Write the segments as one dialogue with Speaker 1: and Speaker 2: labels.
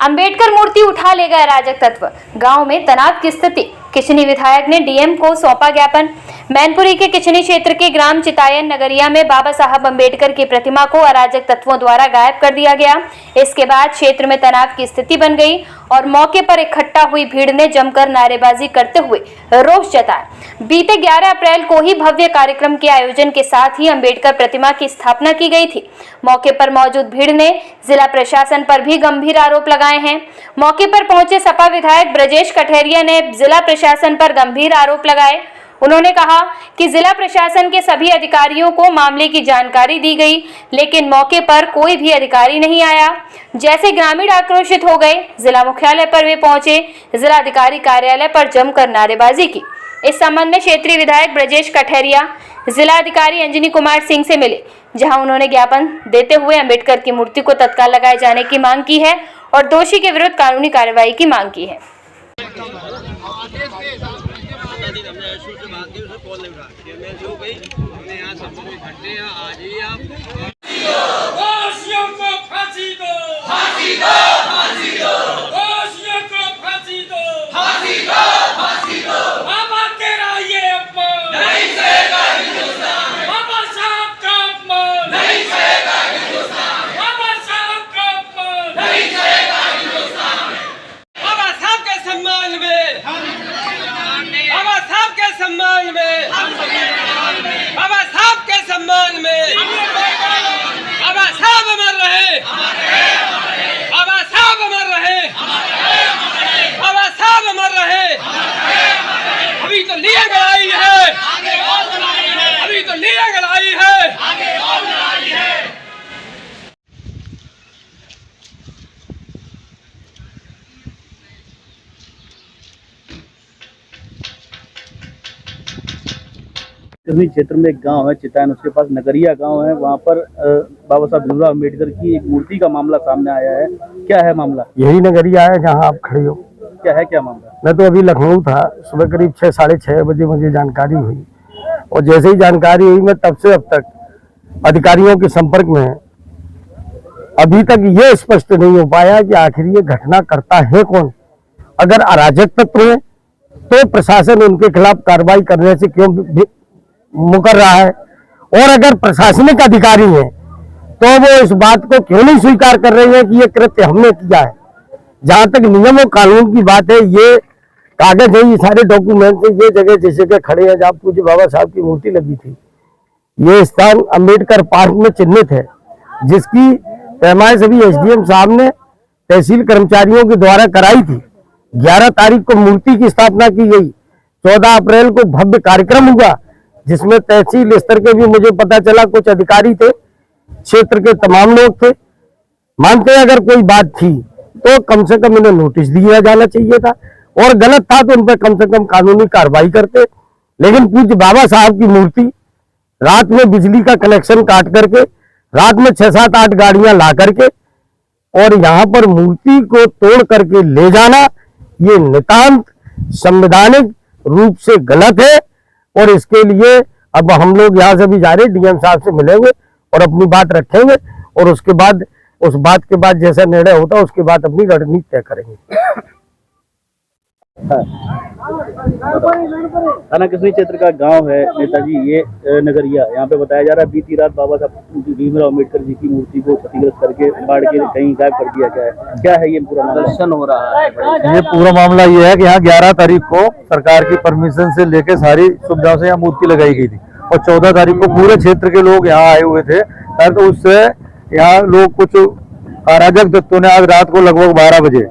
Speaker 1: अंबेडकर मूर्ति उठा ले गए अराजक तत्व, गांव में तनाव की स्थिति। किचनी विधायक ने डीएम को सौंपा ज्ञापन। मैनपुरी के किचनी क्षेत्र के ग्राम चितायन नगरिया में बाबा साहब अंबेडकर की प्रतिमा को अराजक तत्वों द्वारा गायब कर दिया गया। इसके बाद क्षेत्र में तनाव की स्थिति बन गई और मौके पर इकट्ठा हुई भीड़ ने जमकर नारेबाजी करते हुए रोष जताया। बीते 11 अप्रैल को ही भव्य कार्यक्रम के आयोजन के साथ ही अंबेडकर प्रतिमा की स्थापना की गई थी। मौके पर मौजूद भीड़ ने जिला प्रशासन पर भी गंभीर आरोप लगाए हैं। मौके पर पहुंचे सपा विधायक ब्रजेश कठेरिया ने जिला प्रशासन पर गंभीर आरोप लगाए। उन्होंने कहा कि जिला प्रशासन के सभी अधिकारियों को मामले की जानकारी दी गई, लेकिन मौके पर कोई भी अधिकारी नहीं आया। जैसे ग्रामीण आक्रोशित हो गए, जिला मुख्यालय पर वे पहुंचे, जिला अधिकारी कार्यालय पर जमकर नारेबाजी की। इस संबंध में क्षेत्रीय विधायक ब्रजेश कठेरिया जिला अधिकारी अंजनी कुमार सिंह से मिले, जहां उन्होंने ज्ञापन देते हुए अंबेडकर की मूर्ति को तत्काल लगाए जाने की मांग की है और दोषी के विरुद्ध कानूनी कार्रवाई की मांग की है।
Speaker 2: किचनी क्षेत्र में एक गांव है चितायन, उसके पास नगरिया गांव है। वहां पर बाबा साहब भीमराव अम्बेडकर की एक मूर्ति का मामला सामने आया है। क्या है मामला?
Speaker 3: यही नगरिया है जहां आप खड़े हो।
Speaker 2: क्या मामला?
Speaker 3: मैं तो अभी लखनऊ था, सुबह करीब 6 साढ़े 6 बजे मुझे जानकारी हुई और जैसे ही जानकारी हुई मैं तब से अब तक अधिकारियों के संपर्क में है। अभी तक ये स्पष्ट नहीं हो पाया कि आखिर ये घटना करता है कौन। अगर अराजक तत्व है तो प्रशासन उनके खिलाफ कार्रवाई करने से क्यों मुकर रहा है, और अगर प्रशासनिक अधिकारी है तो वो इस बात को क्यों नहीं स्वीकार कर रहे हैं कि ये कृत्य हमने किया है। जहां तक नियम और कानून की बात है, ये कागज है, ये सारे डॉक्यूमेंट है, ये जगह जिस जगह खड़े हैं जहां पूज्य बाबा साहब की मूर्ति लगी थी, ये स्थान अंबेडकर पार्क में चिन्हित है, जिसकी पैमाइश अभी एसडीएम साहब ने तहसील कर्मचारियों के द्वारा कराई थी। 11 तारीख को मूर्ति की स्थापना की गई, 14 अप्रैल को भव्य कार्यक्रम हुआ जिसमें तहसील स्तर के भी मुझे पता चला कुछ अधिकारी थे, क्षेत्र के तमाम लोग थे। मानते अगर कोई बात थी तो कम से कम इन्हें नोटिस दिया जाना चाहिए था, और गलत था तो उन पर कम से कम कानूनी कार्रवाई करते। लेकिन पूज्य बाबा साहब की मूर्ति रात में बिजली का कनेक्शन काट करके, रात में 6-7-8 गाड़ियां ला करके और यहाँ पर मूर्ति को तोड़ करके ले जाना, ये नितांत संवैधानिक रूप से गलत है। और इसके लिए अब हम लोग यहाँ से भी जा रहे, डीएम साहब से मिलेंगे और अपनी बात रखेंगे, और उसके बाद उस बात के बाद जैसा निर्णय होता है उसके बाद अपनी रणनीति तय करेंगे।
Speaker 2: थाना किचनी क्षेत्र का गांव है नेताजी ये नगरिया। यहाँ पे बताया जा रहा है बीती रात बाबा साहब भीमराव अम्बेडकर जी की मूर्ति को क्षतिग्रस्त करके बाढ़ के कहीं गायब कर दिया गया है। क्या है ये पूरा दर्शन हो रहा है?
Speaker 4: ये पूरा मामला ये है कि यहाँ 11 तारीख को सरकार की परमिशन से लेके सारी सुविधाओं से यहाँ मूर्ति लगाई गई थी, और 14 तारीख को पूरे क्षेत्र के लोग यहाँ आए हुए थे। तो उससे यहाँ लोग कुछ अराजक तत्वों ने आज रात को लगभग 12 बजे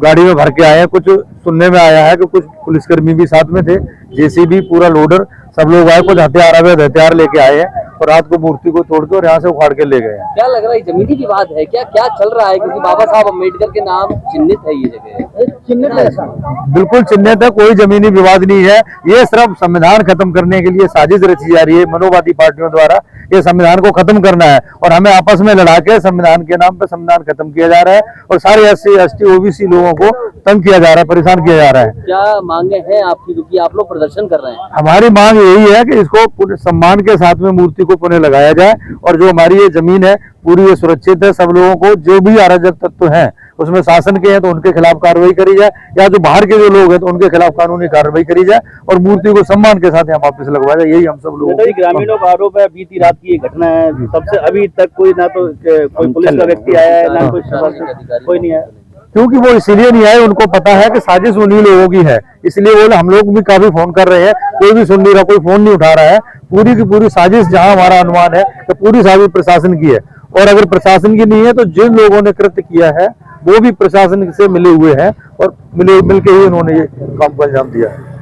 Speaker 4: गाड़ी में भर के आए हैं। कुछ सुनने में आया है कि कुछ पुलिसकर्मी भी साथ में थे, जेसीबी पूरा लोडर सब लोग आए, कुछ हथियार लेके आए हैं और रात को मूर्ति को तोड़ के और यहाँ से उखाड़ के ले गए हैं।
Speaker 5: क्या लग रहा है जमीनी विवाद है क्या चल रहा है? क्योंकि बाबा साहब अम्बेडकर के नाम चिन्हित है, ये जगह चिन्हित है।
Speaker 4: बिल्कुल चिन्हित है, कोई जमीनी विवाद नहीं है। ये सिर्फ संविधान खत्म करने के लिए साजिश रची जा रही है मनोवादी पार्टियों द्वारा। ये संविधान को खत्म करना है और हमें आपस में लड़ा के संविधान के नाम पे संविधान खत्म किया जा रहा है और सारे SC ST OBC लोगों को तंग किया जा रहा है, परेशान किया जा रहा है।
Speaker 5: क्या मांगे हैं आपकी, क्योंकि आप लोग प्रदर्शन कर रहे हैं?
Speaker 4: हमारी मांग यही है कि इसको सम्मान के साथ में मूर्ति को पुनः लगाया जाए और जो हमारी ये जमीन है पूरी ये सुरक्षित है। सब लोगों को जो भी अराजक तत्व हैं उसमें शासन के हैं तो उनके खिलाफ कार्रवाई करी जाए, या जो बाहर के जो लोग हैं तो उनके खिलाफ कानूनी कार्रवाई करी जाए और मूर्ति को सम्मान के साथ यहाँ वापस लगवाया जाए। यही हम सब लोग
Speaker 2: नेताजी, ग्रामीणों का आरोप है बीती रात की ये घटना है, तब से अभी तक कोई ना तो कोई पुलिस का व्यक्ति आया है ना कोई नहीं आया।
Speaker 4: क्योंकि वो इसीलिए नहीं आए, उनको पता है कि साजिश उन्हीं लोगों की है, इसलिए वो हम लोग भी काफी फोन कर रहे हैं, कोई भी सुन नहीं रहा, कोई फोन नहीं उठा रहा है। पूरी की पूरी साजिश, जहां हमारा अनुमान है कि पूरी साजिश प्रशासन की है, और अगर प्रशासन की नहीं है तो जिन लोगों ने कृत्य किया है वो भी प्रशासन से मिले हुए हैं और मिलके ही उन्होंने ये काम को अंजाम दिया है।